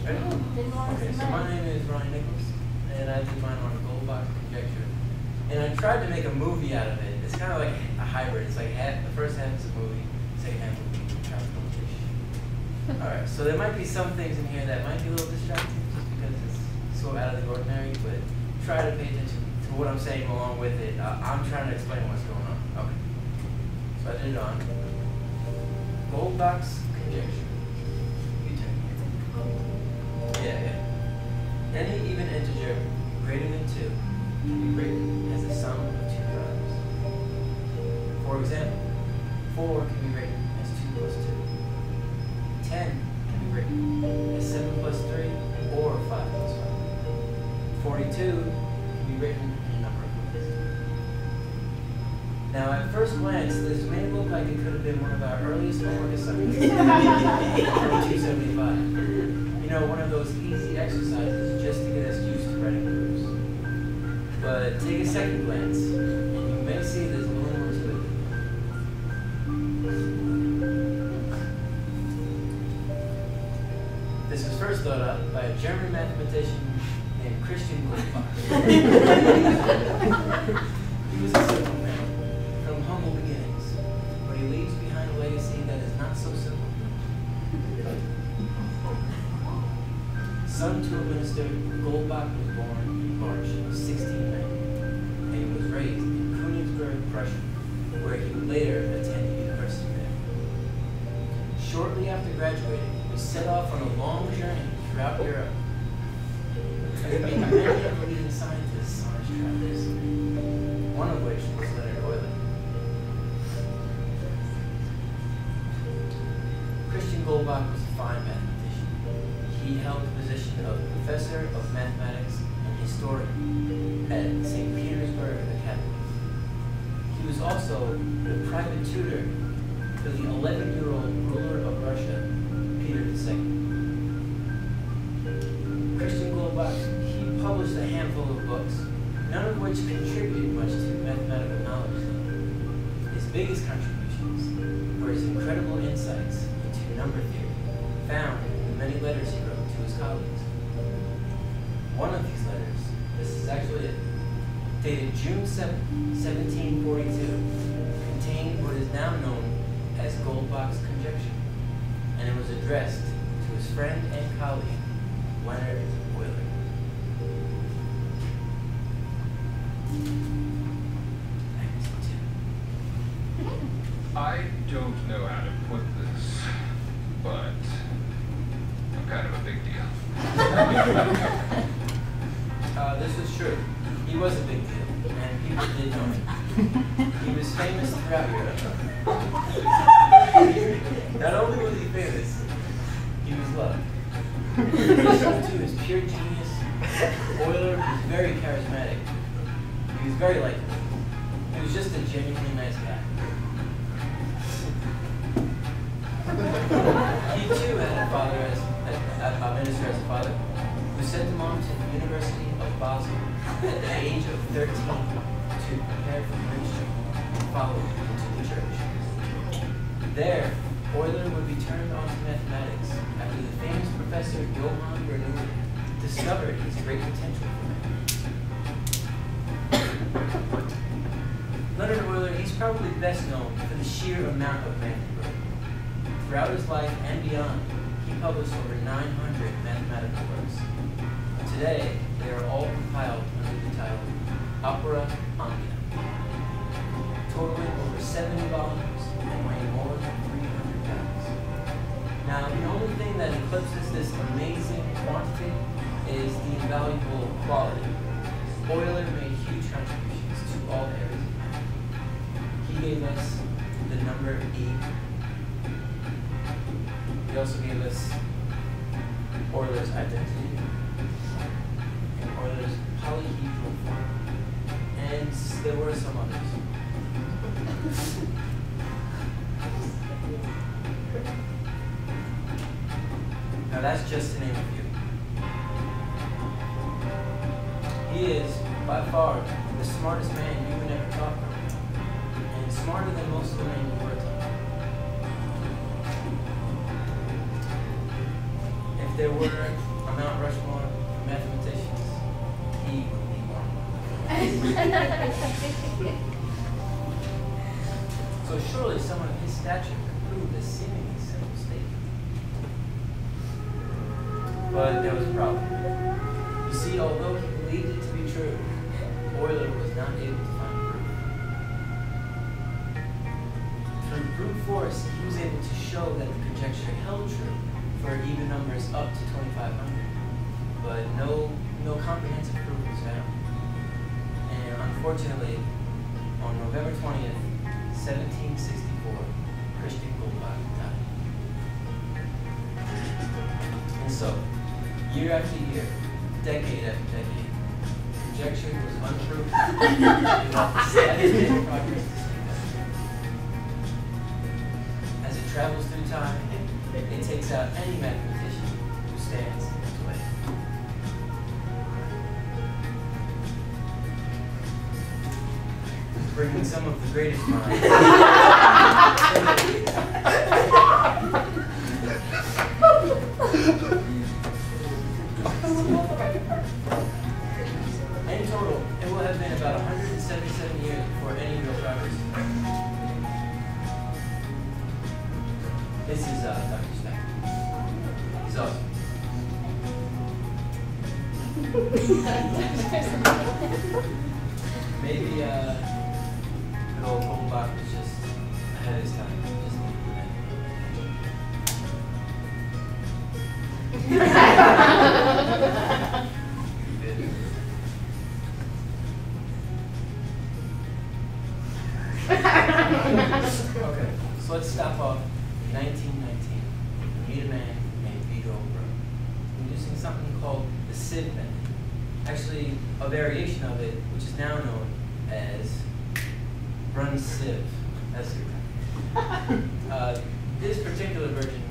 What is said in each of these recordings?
Ready? Okay, so my name is Ryan Nichols, and I did mine on Goldbach Conjecture. And I tried to make a movie out of it. It's kind of like a hybrid. It's like the first half is a movie, second half will be Alright, so there might be some things in here that might be a little distracting just because it's so out of the ordinary, but try to pay attention to what I'm saying along with it. I'm trying to explain what's going on. Okay. So I did it on Goldbach's Conjecture. Yeah. Any even integer greater than 2 can be written as the sum of 2 primes. For example, 4 can be written as 2 plus 2. 10 can be written as 7 plus 3 or 5 plus 5. 42 can be written in a number of ways. Now, at first glance, this may look like it could have been one of our earliest homework assignments from 275. You know, one of those easy exercises just to get us used to writing proofs. But take a second glance, and you may see there's a little more to it. This was first thought up by a German mathematician named Christian Goldbach. He was a simple man from humble beginnings, but he leaves behind a legacy that is not so simple. Son to a minister, Goldbach was born in March of 1690, and he was raised in Königsberg, Prussia, where he would later attend university there. Shortly after graduating, he set off on a long journey throughout Europe, and he met many of the leading scientists on his travels, one of which was Leonard Euler. Christian Goldbach was a fine mathematician. He held the position of Professor of Mathematics and Historian at St. Petersburg Academy. He was also the private tutor to the 11-year-old ruler of Russia, Peter II. Christian Goldbach, he published a handful of books, none of which contributed much to mathematical knowledge. His biggest contributions were his incredible insights into number theory, found in the many letters he wrote to his colleagues. One of these letters, this is actually it, dated June 7, 1742, contained what is now known as Goldbach's Conjecture, and it was addressed to his friend and colleague, Leonard Euler. I don't know how to put this, but I'm kind of a big deal. This was true. He was a big deal, and people did know him. He was famous throughout Europe. Not only was he famous, he was loved. In addition to his pure genius, Euler was very charismatic. He was very likable. He was just a genuinely nice guy. He too had a father a minister as a father, who sent him on to the University of Basel at the age of 13 to prepare for ministry and follow into the church. There, Euler would be turned on to mathematics after the famous professor Johann Bernoulli discovered his great potential for mathematics. Leonard Euler, he's probably best known for the sheer amount of math he wrote. Throughout his life and beyond, he published over 900 mathematical works. Today, they are all compiled under the title Opera Omnia, totaling over 70 volumes and weighing more than 300 pounds. Now, the only thing that eclipses this amazing quantity is the invaluable quality. Euler made huge contributions to all areas of math. He gave us the number E. He also gave us Euler's identity and Euler's polyhedral form. And there were some others. Now that's just to name a few. He is, by far, the smartest man you would ever talk to, and smarter than most of the men you were talking to. If there were a Mount Rushmore of mathematicians, he would be one. So surely someone of his stature could prove this seemingly simple statement. But there was a problem. You see, although he believed it to be true, Euler was not able to find proof. Through brute force, he was able to show that the conjecture held true for even numbers up to 2,500, but no comprehensive proof was found. And unfortunately, on November 20th, 1764, Christian Goldbach died. And so, year after year, decade after decade, conjecture was unproven, without the slightest bit of progress to speak of. As it travels through time, it takes out any mathematician who stands in its way. Bringing some of the greatest minds. In total, it will have been about 177 years before any real progress. This is Dr. Speck. He's awesome. Maybe good old Goldbach was just ahead of his time. Okay, so let's stop off in 1919. We meet a man named Vito Brun, using something called the sieve method. Actually, a variation of it, which is now known as Brun's sieve. That's it. This particular version.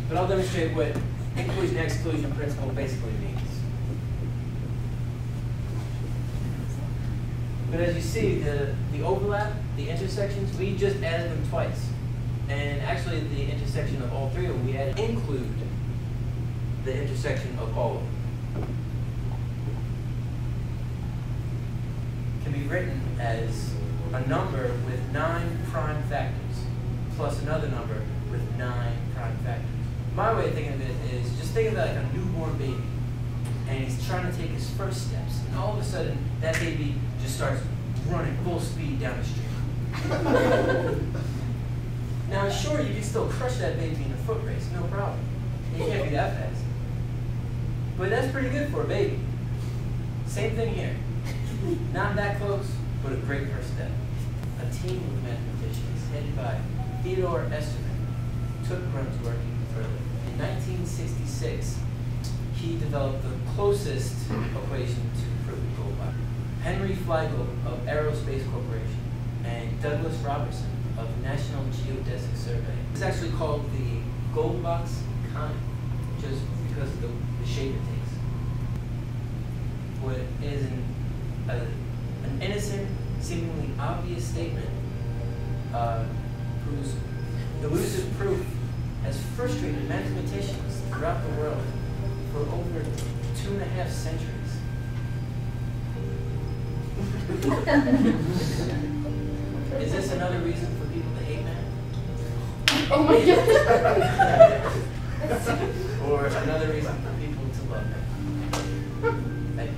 But I'll demonstrate what inclusion and exclusion principle basically means. But as you see, the overlap, the intersections, we just added them twice. And actually, the intersection of all three of them, we added include the intersection of all of them. Can be written as a number with 9 prime factors plus another number with 9 prime factors. My way of thinking of it is just think of it like a newborn baby, and he's trying to take his first steps, and all of a sudden that baby just starts running full speed down the street. Now, sure, you can still crush that baby in a foot race, no problem. You can't be that fast. But that's pretty good for a baby. Same thing here. Not that close, but a great first step. A team of mathematicians headed by Theodore Esterman took Brun's work even further. In 1966, he developed the closest equation to prove Goldbach. Henry Fliegel of Aerospace Corporation and Douglas Robertson of National Geodesic Survey. It's actually called the Goldbach's comet, just because of the shape it takes. What is an innocent, seemingly obvious statement whose elusive proof has frustrated mathematicians throughout the world for over 2.5 centuries. Is this another reason for people to hate math? Oh my God. Or another reason for people to love math? Thank you.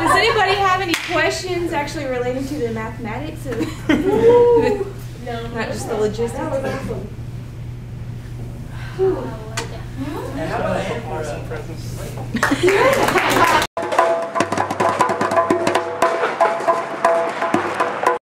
Does anybody have any questions actually relating to the mathematics? No. Not just the logistics. And how about a hand for